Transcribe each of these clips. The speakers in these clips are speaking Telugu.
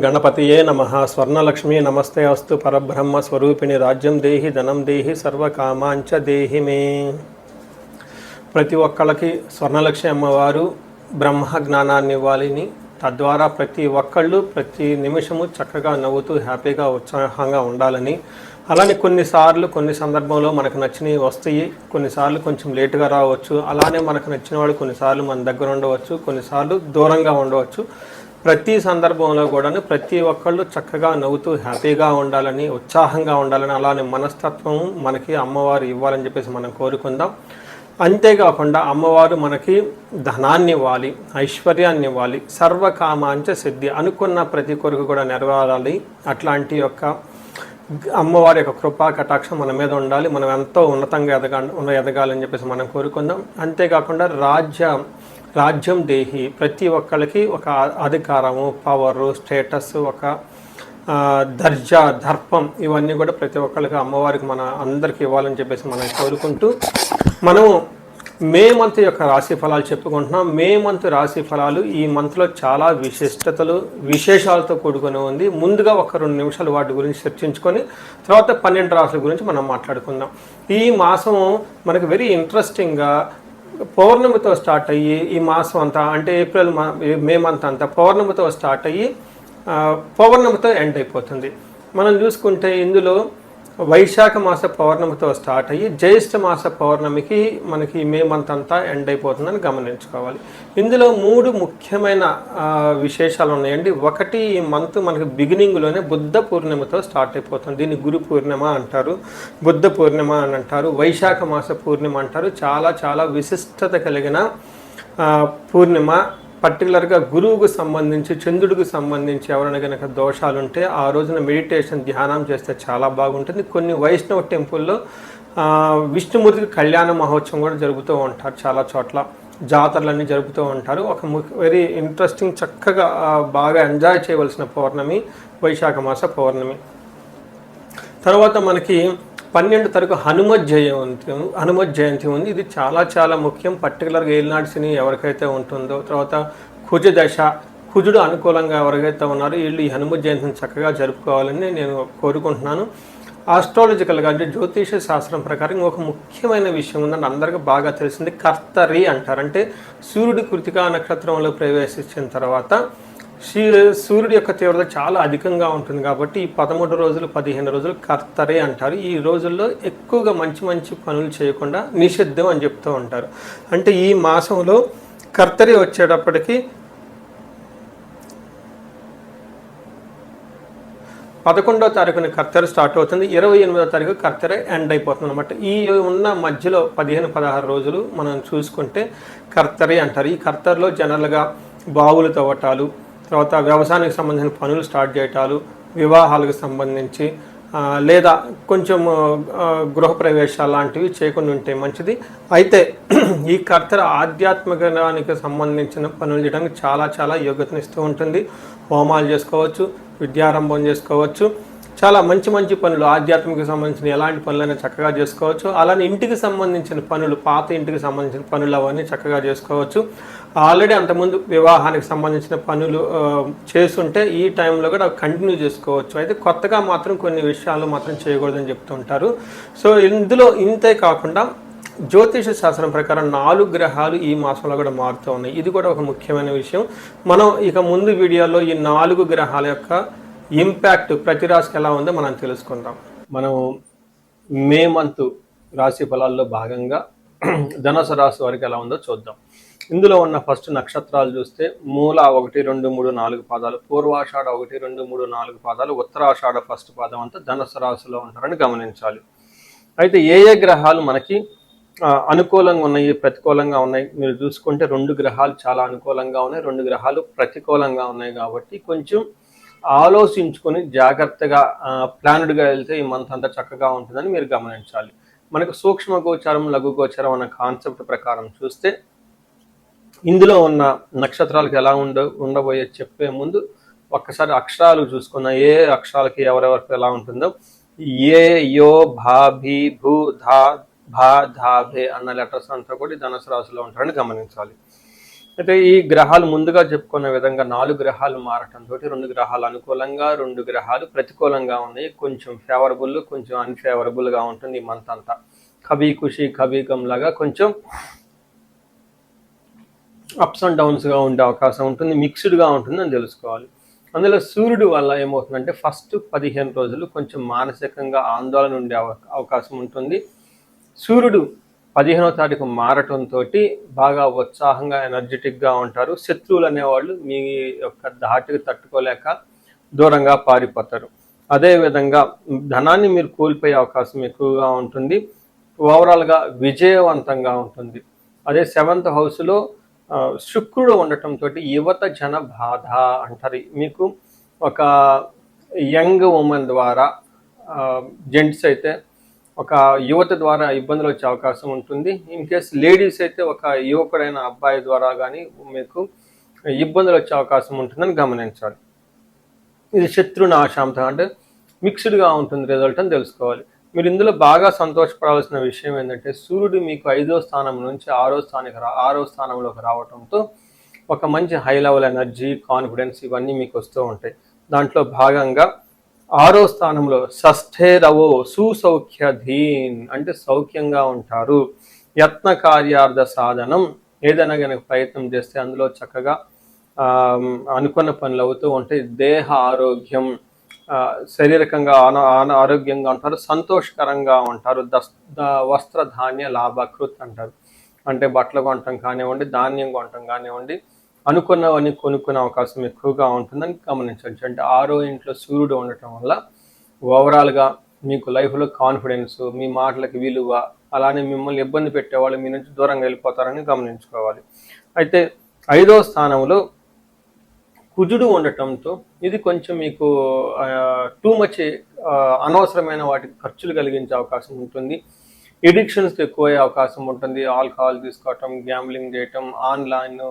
గణపతియే నమః. స్వర్ణలక్ష్మీ నమస్తే అస్తు. పరబ్రహ్మ స్వరూపిణి రాజ్యం దేహి ధనం దేహి సర్వకామాంచ దేహి మే. ప్రతి ఒక్కళ్ళకి స్వర్ణలక్ష్మి అమ్మవారు బ్రహ్మ జ్ఞానాన్ని ఇవ్వాలని, తద్వారా ప్రతి ఒక్కళ్ళు ప్రతి నిమిషము చక్కగా నవ్వుతూ హ్యాపీగా ఉత్సాహంగా ఉండాలని, అలానే కొన్ని సందర్భంలో మనకు నచ్చినవి వస్తాయి, కొన్నిసార్లు కొంచెం లేటుగా రావచ్చు. అలానే మనకు నచ్చిన వాళ్ళు కొన్నిసార్లు మన దగ్గర ఉండవచ్చు, కొన్నిసార్లు దూరంగా ఉండవచ్చు. ప్రతి సందర్భంలో కూడా ప్రతి ఒక్కళ్ళు చక్కగా నవ్వుతూ హ్యాపీగా ఉండాలని, ఉత్సాహంగా ఉండాలని, అలానే మనస్తత్వం మనకి అమ్మవారు ఇవ్వాలని చెప్పేసి మనం కోరుకుందాం. అంతేకాకుండా అమ్మవారు మనకి ధనాన్ని ఇవ్వాలి, ఐశ్వర్యాన్ని ఇవ్వాలి, సర్వకామాంచ సిద్ధి, అనుకున్న ప్రతి కొరకు కూడా నెరవేరాలి. అట్లాంటి యొక్క అమ్మవారి యొక్క కృపా కటాక్షం మన మీద ఉండాలి. మనం ఎంతో ఉన్నతంగా ఎదగాలని చెప్పేసి మనం కోరుకుందాం. అంతేకాకుండా రాజ్యం దేహి, ప్రతి ఒక్కరికి ఒక అధికారము, పవరు, స్టేటస్, ఒక దర్జా, దర్పం, ఇవన్నీ కూడా ప్రతి ఒక్కరికి అమ్మవారికి మన అందరికీ ఇవ్వాలని చెప్పేసి మనం కోరుకుంటూ మనం మే మంత్ యొక్క రాశి ఫలాలు చెప్పుకుంటున్నాం. మే మంత్ రాశి ఫలాలు ఈ మంత్లో చాలా విశేషాలతో కూడుకొని ఉంది. ముందుగా ఒక 2 నిమిషాలు వాటి గురించి చర్చించుకొని తర్వాత 12 రాశుల గురించి మనం మాట్లాడుకుందాం. ఈ మాసం మనకు వెరీ ఇంట్రెస్టింగ్గా పౌర్ణమితో స్టార్ట్ అయ్యి ఈ మాసం అంతా అంటే మే మంత్ అంతా పౌర్ణమితో స్టార్ట్ అయ్యి పౌర్ణమితో ఎండ్ అయిపోతుంది. మనం చూసుకుంటే ఇందులో వైశాఖ మాస పౌర్ణమితో స్టార్ట్ అయ్యి జ్యేష్ఠ మాస పౌర్ణమికి మనకి మే మంత్ అంతా ఎండ్ అయిపోతుందని గమనించుకోవాలి. ఇందులో 3 ముఖ్యమైన విశేషాలు ఉన్నాయండి. ఒకటి, ఈ మంత్ మనకి బిగినింగ్లోనే బుద్ధ పూర్ణిమతో స్టార్ట్ అయిపోతుంది. దీన్ని గురు పూర్ణిమ అంటారు, బుద్ధ పూర్ణిమ అని అంటారు, వైశాఖ మాస పూర్ణిమ అంటారు. చాలా చాలా విశిష్టత కలిగిన పూర్ణిమ. పర్టికులర్గా గురువుకు సంబంధించి, చంద్రుడికి సంబంధించి ఎవరైనా కనుక దోషాలు ఉంటే ఆ రోజున మెడిటేషన్, ధ్యానం చేస్తే చాలా బాగుంటుంది. కొన్ని వైష్ణవ టెంపుల్లో విష్ణుమూర్తికి కళ్యాణ మహోత్సవం కూడా జరుపుతూ ఉంటారు. చాలా చోట్ల జాతరలన్నీ జరుపుతూ ఉంటారు. ఒక వెరీ ఇంట్రెస్టింగ్, చక్కగా బాగా ఎంజాయ్ చేయవలసిన పౌర్ణమి వైశాఖ మాస పౌర్ణమి. తర్వాత మనకి 12 తారీఖు హనుమత్ జయంతి ఉంది. ఇది చాలా చాలా ముఖ్యం. పర్టికులర్గా ఏలినాటి శని ఎవరికైతే ఉంటుందో, తర్వాత కుజుడు అనుకూలంగా ఎవరికైతే ఉన్నారో వీళ్ళు ఈ హనుమత్ జయంతిని చక్కగా జరుపుకోవాలని నేను కోరుకుంటున్నాను. ఆస్ట్రాలజికల్గా అంటే జ్యోతిష శాస్త్రం ప్రకారం ఒక ముఖ్యమైన విషయం ఉందని అందరికీ బాగా తెలిసింది. కర్తరి అంటారు. అంటే సూర్యుడి కృతికా నక్షత్రంలో ప్రవేశించిన తర్వాత సూర్యుడి యొక్క తీవ్రత చాలా అధికంగా ఉంటుంది కాబట్టి ఈ 13 రోజులు 15 రోజులు కర్తరే అంటారు. ఈ రోజుల్లో ఎక్కువగా మంచి పనులు చేయకుండా నిషిద్ధం అని చెప్తూ ఉంటారు. అంటే ఈ మాసంలో కర్తరి వచ్చేటప్పటికి 11వ తారీఖున కర్తరి స్టార్ట్ అవుతుంది, 28వ తారీఖు కర్తరి ఎండ్ అయిపోతుంది అనమాట. ఈ ఉన్న మధ్యలో 15-16 రోజులు మనం చూసుకుంటే కర్తరి అంటారు. ఈ కర్తరిలో జనరల్గా బావులు తవ్వటాలు, తర్వాత వ్యవసాయానికి సంబంధించిన పనులు స్టార్ట్ చేయటాలు, వివాహాలకు సంబంధించి లేదా కొంచెం గృహప్రవేశాలు లాంటివి చేయకుండా ఉంటే మంచిది. అయితే ఈ కర్తర ఆధ్యాత్మికానికి సంబంధించిన పనులు చేయడానికి చాలా చాలా యోగ్యతనిస్తూ ఉంటుంది. హోమాలు చేసుకోవచ్చు, విద్యారంభం చేసుకోవచ్చు, చాలా మంచి పనులు ఆధ్యాత్మిక సంబంధించిన ఎలాంటి పనులైనా చక్కగా చేసుకోవచ్చు. అలానే ఇంటికి సంబంధించిన పనులు, పాత ఇంటికి సంబంధించిన పనులు అవన్నీ చక్కగా చేసుకోవచ్చు. ఆల్రెడీ అంతకుముందు వివాహానికి సంబంధించిన పనులు చేస్తుంటే ఈ టైంలో కూడా కంటిన్యూ చేసుకోవచ్చు. అయితే కొత్తగా మాత్రం కొన్ని విషయాలు మాత్రం చేయకూడదని చెప్తుంటారు. సో ఇందులో ఇంతే కాకుండా జ్యోతిష శాస్త్రం ప్రకారం 4 గ్రహాలు ఈ మాసంలో కూడా మారుతూ ఉన్నాయి. ఇది కూడా ఒక ముఖ్యమైన విషయం. మనం ఇక ముందు వీడియోలో ఈ 4 గ్రహాల యొక్క ఇంపాక్ట్ ప్రతి రాశికి ఎలా ఉందో మనం తెలుసుకుందాం. మనం మే మంత్ రాశి ఫలాల్లో భాగంగా ధనుసు రాశి వారికి ఎలా ఉందో చూద్దాం. ఇందులో ఉన్న ఫస్ట్ నక్షత్రాలు చూస్తే మూల 1, 2, 3, 4 పాదాలు, పూర్వాషాఢ 1, 2, 3, 4 పాదాలు, ఉత్తరాషాఢ ఫస్ట్ పాదం అంతా ధనుసు రాశిలో ఉంటారని గమనించాలి. అయితే ఏ గ్రహాలు మనకి అనుకూలంగా ఉన్నాయి, ప్రతికూలంగా ఉన్నాయి మీరు చూసుకుంటే 2 గ్రహాలు చాలా అనుకూలంగా ఉన్నాయి, 2 గ్రహాలు ప్రతికూలంగా ఉన్నాయి. కాబట్టి కొంచెం ఆలోచించుకొని జాగ్రత్తగా ప్లాన్డ్గా వెళ్తే ఈ మంత్ అంతా చక్కగా ఉంటుందని మీరు గమనించాలి. మనకు సూక్ష్మ గోచారం, లఘు గోచారం అన్న కాన్సెప్ట్ ప్రకారం చూస్తే ఇందులో ఉన్న నక్షత్రాలకు ఎలా ఉండబోయే చెప్పే ముందు ఒక్కసారి అక్షరాలు చూసుకున్న ఏ అక్షరాలకి ఎవరెవరికి ఎలా ఉంటుందో, ఏ, యో, భా, భీ, భూ, ధా, భా, ధా, భే అన్న లెటర్స్ అంతా కూడా ధనుసు రాశిలో ఉంటారని గమనించాలి. అయితే ఈ గ్రహాలు ముందుగా చెప్పుకున్న విధంగా 4 గ్రహాలు మారటంతో 2 గ్రహాలు అనుకూలంగా 2 గ్రహాలు ప్రతికూలంగా ఉన్నాయి. కొంచెం ఫేవరబుల్, కొంచెం అన్ఫేవరబుల్గా ఉంటుంది ఈ మంత్ అంతా. కభీ ఖుషి కభీ గమ్ లాగా కొంచెం అప్స్ అండ్ డౌన్స్గా ఉండే అవకాశం ఉంటుంది, మిక్స్డ్గా ఉంటుందని తెలుసుకోవాలి. అందులో సూర్యుడు వల్ల ఏమవుతుందంటే ఫస్ట్ 15 రోజులు కొంచెం మానసికంగా ఆందోళన ఉండే అవకాశం ఉంటుంది. సూర్యుడు 15వ తారీఖు మారటంతో బాగా ఉత్సాహంగా ఎనర్జెటిక్గా ఉంటారు. శత్రువులు అనేవాళ్ళు మీ యొక్క ధాటికి తట్టుకోలేక దూరంగా పారిపోతారు. అదేవిధంగా ధనాన్ని మీరు కోల్పోయే అవకాశం ఎక్కువగా ఉంటుంది. ఓవరాల్గా విజయవంతంగా ఉంటుంది. అదే 7th హౌస్లో శుక్రుడు ఉండటంతో యువత జన బాధ అంటారు. మీకు ఒక యంగ్ ఉమెన్ ద్వారా, జెంట్స్ అయితే ఒక యువత ద్వారా ఇబ్బందులు వచ్చే అవకాశం ఉంటుంది. ఇన్ కేస్ లేడీస్ అయితే ఒక యువకుడైన అబ్బాయి ద్వారా కానీ మీకు ఇబ్బందులు వచ్చే అవకాశం ఉంటుందని గమనించాలి. ఇది శత్రునాశాంతం అంటే మిక్స్డ్గా ఉంటుంది రిజల్ట్ అని తెలుసుకోవాలి. మీరు ఇందులో బాగా సంతోషపడాల్సిన విషయం ఏంటంటే సూర్యుడు మీకు 5వ స్థానం నుంచి 6వ స్థానంలోకి రావడంతో ఒక మంచి హై లెవెల్ ఎనర్జీ, కాన్ఫిడెన్స్ ఇవన్నీ మీకు వస్తూ ఉంటాయి. దాంట్లో భాగంగా 6వ స్థానంలో షష్ఠేరవో సుసౌఖ్యధీన్ అంటే సౌఖ్యంగా ఉంటారు. యత్న కార్యార్థ సాధనం ఏదైనా కనుక ప్రయత్నం చేస్తే అందులో చక్కగా అనుకున్న పనులు అవుతూ ఉంటాయి. దేహ ఆరోగ్యం, శారీరకంగా ఆరోగ్యంగా ఉంటారు, సంతోషకరంగా ఉంటారు. వస్త్రధాన్య లాభకృత్ అంటారు. అంటే బట్టలు కొనటం కానివ్వండి, ధాన్యం కొనటం కానివ్వండి, అనుకున్నవన్నీ కొనుక్కునే అవకాశం ఎక్కువగా ఉంటుందని గమనించవచ్చు. అంటే 6వ ఇంట్లో సూర్యుడు ఉండటం వల్ల ఓవరాల్గా మీకు లైఫ్లో కాన్ఫిడెన్స్, మీ మాటలకు విలువ, అలానే మిమ్మల్ని ఇబ్బంది పెట్టేవాళ్ళు మీ నుంచి దూరంగా వెళ్ళిపోతారని గమనించుకోవాలి. అయితే 5వ స్థానంలో కుజుడు ఉండటంతో ఇది కొంచెం మీకు టూ మచ్ అనవసరమైన వాటికి ఖర్చులు కలిగించే అవకాశం ఉంటుంది. ఎడిక్షన్స్ ఎక్కువయ్యే అవకాశం ఉంటుంది. ఆల్కహాల్ తీసుకోవటం, గ్యాంబ్లింగ్ చేయటం, ఆన్లైన్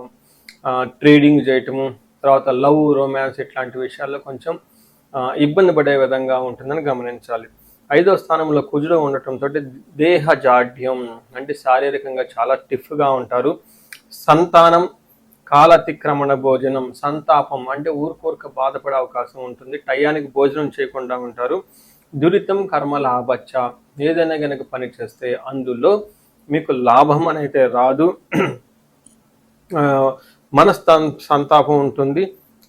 ట్రేడింగ్ చేయటము, తర్వాత లవ్, రొమాన్స్ ఇట్లాంటి విషయాల్లో కొంచెం ఇబ్బంది పడే విధంగా ఉంటుందని గమనించాలి. 5వ స్థానంలో కుజుడు ఉండటంతో దేహ జాడ్యం అంటే శారీరకంగా చాలా స్టిఫ్గా ఉంటారు. సంతానం, కాలతిక్రమణ భోజనం, సంతాపం అంటే ఊరుకోరుక బాధపడే అవకాశం ఉంటుంది. టయానికి భోజనం చేయకుండా ఉంటారు. దురితం కర్మ లాభచ్చ ఏదైనా కనుక పని చేస్తే అందులో మీకు లాభం అనేది రాదు. సంతాపం ఉంటుంది.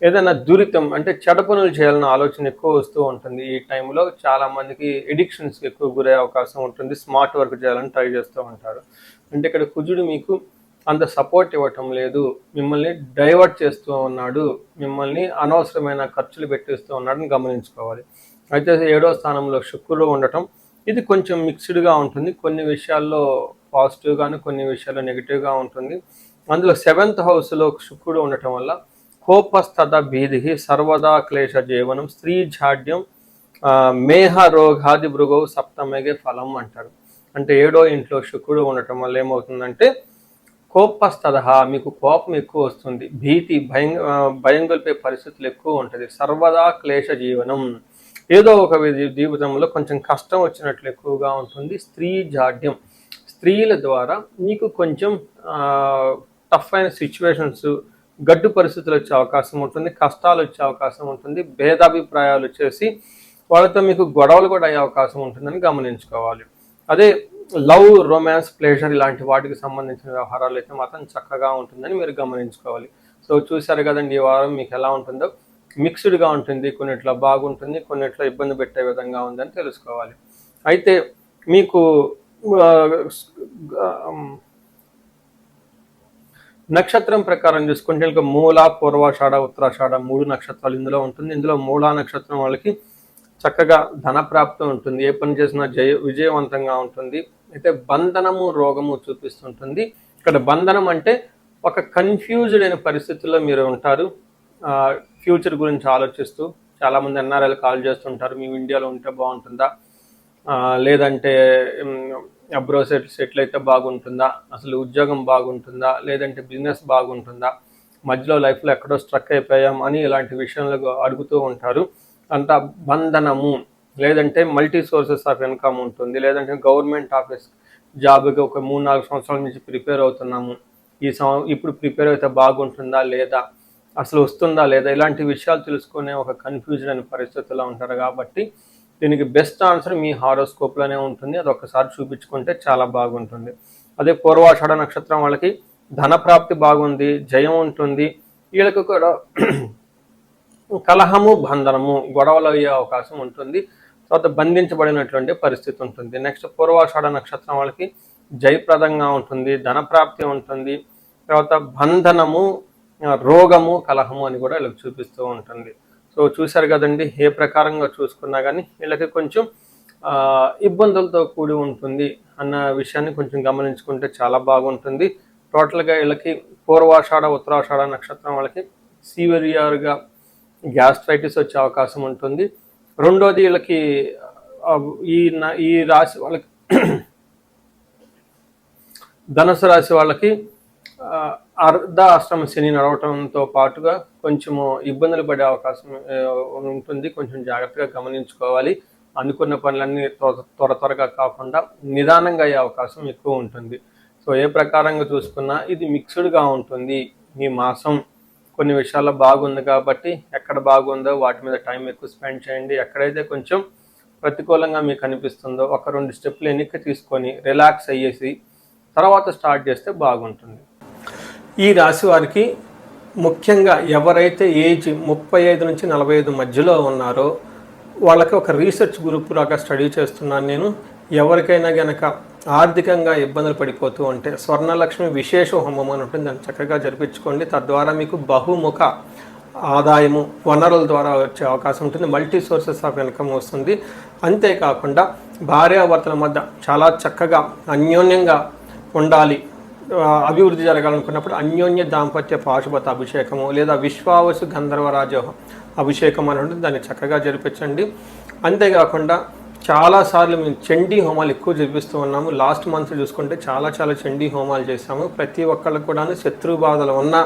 ఏదైనా దురితం అంటే చెడ పనులు చేయాలన్న ఆలోచన ఎక్కువ వస్తూ ఉంటుంది. ఈ టైంలో చాలామందికి ఎడిక్షన్స్కి ఎక్కువ గురయ్యే అవకాశం ఉంటుంది. స్మార్ట్ వర్క్ చేయాలని ట్రై చేస్తూ ఉంటారు. అంటే ఇక్కడ కుజుడు మీకు అంత సపోర్ట్ ఇవ్వటం లేదు, మిమ్మల్ని డైవర్ట్ చేస్తూ ఉన్నాడు, మిమ్మల్ని అనవసరమైన ఖర్చులు పెట్టేస్తూ ఉన్నాడని గమనించుకోవాలి. అయితే 7వ స్థానంలో శుక్రుడు ఉండటం ఇది కొంచెం మిక్స్డ్గా ఉంటుంది. కొన్ని విషయాల్లో పాజిటివ్గాను, కొన్ని విషయాల్లో నెగిటివ్గా ఉంటుంది. అందులో 7th హౌస్లో శుక్రుడు ఉండటం వల్ల కోపస్తద భీధి సర్వదా క్లేశ జీవనం స్త్రీ జాడ్యం మేహ రోగాది భృగౌ సప్తమేగే ఫలం అంటారు. అంటే 7వ ఇంట్లో శుక్రుడు ఉండటం వల్ల ఏమవుతుందంటే కోపస్తద మీకు కోపం ఎక్కువ వస్తుంది, భీతి భయం గొలిపే పరిస్థితులు ఎక్కువ ఉంటుంది. సర్వదా క్లేశ జీవనం ఏదో ఒక జీవితంలో కొంచెం కష్టం వచ్చినట్లు ఎక్కువగా ఉంటుంది. స్త్రీ జాడ్యం స్త్రీల ద్వారా మీకు కొంచెం టఫ్ అయిన సిచ్యువేషన్స్, గడ్డు పరిస్థితులు వచ్చే అవకాశం ఉంటుంది, కష్టాలు వచ్చే అవకాశం ఉంటుంది, భేదాభిప్రాయాలు వచ్చేసి వాళ్ళతో మీకు గొడవలు కూడా అయ్యే అవకాశం ఉంటుందని గమనించుకోవాలి. అదే లవ్, రొమాన్స్, ప్లేజర్ ఇలాంటి వాటికి సంబంధించిన వ్యవహారాలు అయితే మాత్రం చక్కగా ఉంటుందని మీరు గమనించుకోవాలి. సో చూశారు కదండి, ఈ వారం మీకు ఎలా ఉంటుందో. మిక్స్డ్గా ఉంటుంది, కొన్నిట్లో బాగుంటుంది, కొన్నిట్లో ఇబ్బంది పెట్టే విధంగా ఉందని తెలుసుకోవాలి. అయితే మీకు నక్షత్రం ప్రకారం చూసుకుంటే ఇంకా మూల, పూర్వాషాఢ, ఉత్తరాషాఢ 3 నక్షత్రాలు ఇందులో ఉంటుంది. ఇందులో మూలా నక్షత్రం వాళ్ళకి చక్కగా ధనప్రాప్తి ఉంటుంది, ఏ పని చేసినా విజయవంతంగా ఉంటుంది. అయితే బంధనము, రోగము చూపిస్తుంటుంది. ఇక్కడ బంధనం అంటే ఒక కన్ఫ్యూజ్డ్ అయిన పరిస్థితుల్లో మీరు ఉంటారు. ఫ్యూచర్ గురించి ఆలోచిస్తూ చాలామంది ఎన్ఆర్ఐలు కాల్ చేస్తుంటారు, మేము ఇండియాలో ఉంటే బాగుంటుందా, లేదంటే అబ్రాడ్ సెటిల్ అయితే బాగుంటుందా, అసలు ఉద్యోగం బాగుంటుందా, లేదంటే బిజినెస్ బాగుంటుందా, మధ్యలో లైఫ్లో ఎక్కడో స్ట్రక్ అయిపోయాం అని ఇలాంటి విషయంలో అడుగుతూ ఉంటారు. అంతా బంధనము, లేదంటే మల్టీ సోర్సెస్ ఆఫ్ ఇన్కమ్ ఉంటుంది, లేదంటే గవర్నమెంట్ ఆఫీస్ జాబ్కి ఒక 3-4 సంవత్సరాల నుంచి ప్రిపేర్ అవుతున్నాము, ఇప్పుడు ప్రిపేర్ అయితే బాగుంటుందా లేదా, అసలు వస్తుందా లేదా, ఇలాంటి విషయాలు తెలుసుకునే ఒక కన్ఫ్యూజన్ అనే పరిస్థితుల్లో ఉంటారు. కాబట్టి దీనికి బెస్ట్ ఆన్సర్ మీ హారోస్కోప్లోనే ఉంటుంది. అది ఒక్కసారి చూపించుకుంటే చాలా బాగుంటుంది. అదే పూర్వాషాఢ నక్షత్రం వాళ్ళకి ధనప్రాప్తి బాగుంది, జయం ఉంటుంది. వీళ్ళకి కూడా కలహము, బంధనము, గొడవలు అయ్యే అవకాశం ఉంటుంది. తర్వాత బంధించబడినటువంటి పరిస్థితి ఉంటుంది. నెక్స్ట్ పూర్వాషాఢ నక్షత్రం వాళ్ళకి జయప్రదంగా ఉంటుంది, ధనప్రాప్తి ఉంటుంది. తర్వాత బంధనము, రోగము, కలహము అని కూడా వీళ్ళకి చూపిస్తూ ఉంటుంది. సో చూశారు కదండి, ఏ ప్రకారంగా చూసుకున్నా కానీ వీళ్ళకి కొంచెం ఇబ్బందులతో కూడి ఉంటుంది అన్న విషయాన్ని కొంచెం గమనించుకుంటే చాలా బాగుంటుంది. టోటల్గా వీళ్ళకి పూర్వాషాఢ, ఉత్తరాషాఢ నక్షత్రం వాళ్ళకి సివియర్గా గ్యాస్ట్రైటిస్ వచ్చే అవకాశం ఉంటుంది. రెండోది వీళ్ళకి ఈ రాశి వాళ్ళకి ధనుసు రాశి వాళ్ళకి అర్ధ అష్టమ శని నడవటంతో పాటుగా కొంచెము ఇబ్బందులు పడే అవకాశం ఉంటుంది. కొంచెం జాగ్రత్తగా గమనించుకోవాలి. అనుకున్న పనులన్నీ త్వరగా కాకుండా నిదానంగా అయ్యే అవకాశం ఎక్కువ ఉంటుంది. సో ఏ ప్రకారంగా చూసుకున్నా ఇది మిక్స్డ్గా ఉంటుంది. ఈ మాసం కొన్ని విషయాల్లో బాగుంది కాబట్టి ఎక్కడ బాగుందో వాటి మీద టైం ఎక్కువ స్పెండ్ చేయండి. ఎక్కడైతే కొంచెం ప్రతికూలంగా మీకు అనిపిస్తుందో ఒక 2 స్టెప్లు వెనక్కి తీసుకొని రిలాక్స్ అయ్యేసి తర్వాత స్టార్ట్ చేస్తే బాగుంటుంది. ఈ రాశి వారికి ముఖ్యంగా ఎవరైతే ఏజ్ 35 నుంచి 45 మధ్యలో ఉన్నారో వాళ్ళకి ఒక రీసెర్చ్ గ్రూప్ లాగా స్టడీ చేస్తున్నాను నేను. ఎవరికైనా గనక ఆర్థికంగా ఇబ్బందులు పడిపోతూ ఉంటే స్వర్ణలక్ష్మి విశేష హోమం అని ఉంటుంది, దాన్ని చక్కగా జరిపించుకోండి. తద్వారా మీకు బహుముఖ ఆదాయము, వనరుల ద్వారా వచ్చే అవకాశం ఉంటుంది. మల్టీ సోర్సెస్ ఆఫ్ ఇన్కమ్ వస్తుంది. అంతేకాకుండా భార్యాభర్తల మధ్య చాలా చక్కగా అన్యోన్యంగా ఉండాలి, అభివృద్ధి జరగాలనుకున్నప్పుడు అన్యోన్య దాంపత్య పాశుపత అభిషేకము లేదా విశ్వావసు గంధర్వరాజ అభిషేకం అని ఉంటుంది, దాన్ని చక్కగా జరిపించండి. అంతేకాకుండా చాలాసార్లు మేము చండీ హోమాలు ఎక్కువ జరిపిస్తూ ఉన్నాము. లాస్ట్ మంత్ చూసుకుంటే చాలా చండీ హోమాలు చేశాము. ప్రతి ఒక్కళ్ళకు కూడా శత్రు బాధలు ఉన్నా,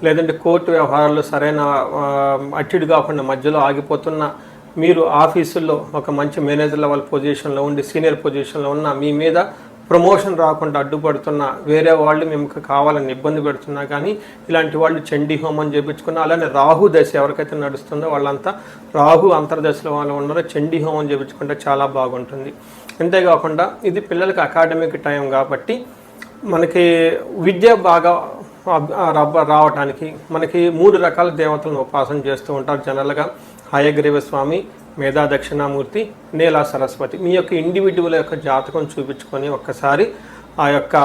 లేదంటే కోర్టు వ్యవహారాల్లో సరైన అట్టిడు కాకుండా మధ్యలో ఆగిపోతున్న, మీరు ఆఫీసుల్లో ఒక మంచి మేనేజర్ లెవెల్ పొజిషన్లో ఉండి సీనియర్ పొజిషన్లో ఉన్న, మీ మీద ప్రమోషన్ రాకుండా అడ్డుపడుతున్నా, వేరే వాళ్ళు మేము కావాలని ఇబ్బంది పెడుతున్నా కానీ ఇలాంటి వాళ్ళు చండీ హోమం చేయించుకున్నా, అలానే రాహు దశ ఎవరికైతే నడుస్తుందో వాళ్ళంతా రాహు అంతర్దశలో వాళ్ళు ఉన్నారో చండీ హోమం చేయించుకుంటే చాలా బాగుంటుంది. అంతేకాకుండా ఇది పిల్లలకి అకాడమిక్ టైం కాబట్టి మనకి విద్య బాగా రావటానికి మనకి 3 రకాల దేవతలను ఉపాసన చేస్తూ ఉంటారు జనరల్గా. హయగ్రీవ స్వామి, మేధా దక్షిణామూర్తి, నీలా సరస్వతి. మీ యొక్క ఇండివిజువల్ యొక్క జాతకం చూపించుకొని ఒక్కసారి ఆ యొక్క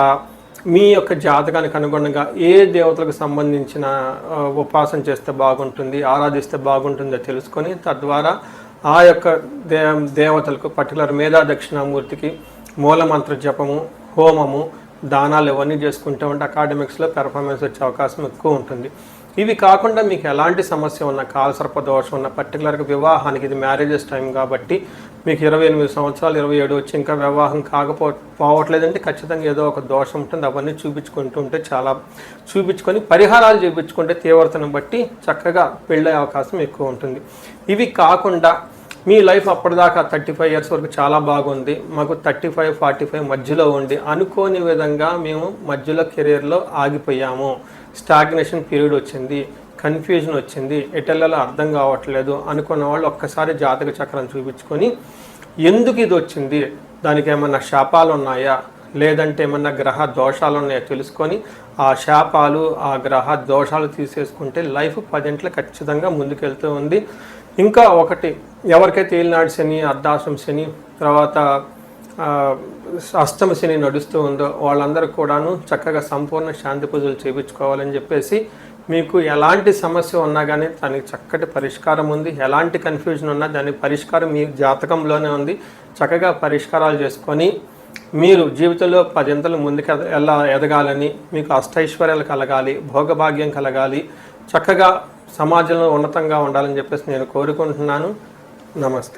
మీ యొక్క జాతకానికి అనుగుణంగా ఏ దేవతలకు సంబంధించిన ఉపాసన చేస్తే బాగుంటుంది, ఆరాధిస్తే బాగుంటుందో తెలుసుకొని తద్వారా ఆ యొక్క దేవతలకు పర్టికులర్ మేధా దక్షిణామూర్తికి మూలమంత్ర జపము, హోమము, దానాలు ఇవన్నీ చేసుకుంటూ ఉంటే అకాడమిక్స్లో పెర్ఫార్మెన్స్ వచ్చే అవకాశం ఎక్కువ ఉంటుంది. ఇవి కాకుండా మీకు ఎలాంటి సమస్య ఉన్న, కాలసర్ప దోషం ఉన్న, పర్టికులర్గా వివాహానికి ఇది మ్యారేజెస్ టైం కాబట్టి మీకు 28 సంవత్సరాలు 27 వచ్చి ఇంకా వివాహం పోవట్లేదంటే ఖచ్చితంగా ఏదో ఒక దోషం ఉంటుంది. అవన్నీ చూపించుకొని పరిహారాలు చేయించుకుంటే తీవ్రతను బట్టి చక్కగా పెళ్ళే అవకాశం ఎక్కువ ఉంటుంది. ఇవి కాకుండా మీ లైఫ్ అప్పటిదాకా 35 ఇయర్స్ వరకు చాలా బాగుంది, మాకు 35, 45 మధ్యలో ఉండి అనుకోని విధంగా మేము మధ్యలో కెరీర్లో ఆగిపోయాము, స్టాగ్నేషన్ పీరియడ్ వచ్చింది, కన్ఫ్యూజన్ వచ్చింది, ఎటెల్లలో అర్థం కావట్లేదు అనుకున్న వాళ్ళు ఒక్కసారి జాతక చక్రం చూపించుకొని ఎందుకు ఇది వచ్చింది, దానికి ఏమన్నా శాపాలు ఉన్నాయా, లేదంటే ఏమన్నా గ్రహ దోషాలు ఉన్నాయో తెలుసుకొని ఆ శాపాలు, ఆ గ్రహ దోషాలు తీసేసుకుంటే లైఫ్ 10 ఖచ్చితంగా ముందుకెళ్తూ ఉంది. ఇంకా ఒకటి, ఎవరికైతే ఏలినాడు శని, అర్ధాశ్రమ శని, తర్వాత అష్టమ శని నడుస్తూ ఉందో వాళ్ళందరూ కూడాను చక్కగా సంపూర్ణ శాంతి పూజలు చేయించుకోవాలని చెప్పేసి, మీకు ఎలాంటి సమస్య ఉన్నా కానీ దానికి చక్కటి పరిష్కారం ఉంది. ఎలాంటి కన్ఫ్యూజన్ ఉన్నా దానికి పరిష్కారం మీ జాతకంలోనే ఉంది. చక్కగా పరిష్కారాలు చేసుకొని మీరు జీవితంలో 10 ముందుకు ఎదగాలని, మీకు అష్టైశ్వర్యాలు కలగాలి, భోగభాగ్యం కలగాలి, చక్కగా సమాజంలో ఉన్నతంగా ఉండాలని చెప్పేసి నేను కోరుకుంటున్నాను. నమస్తే.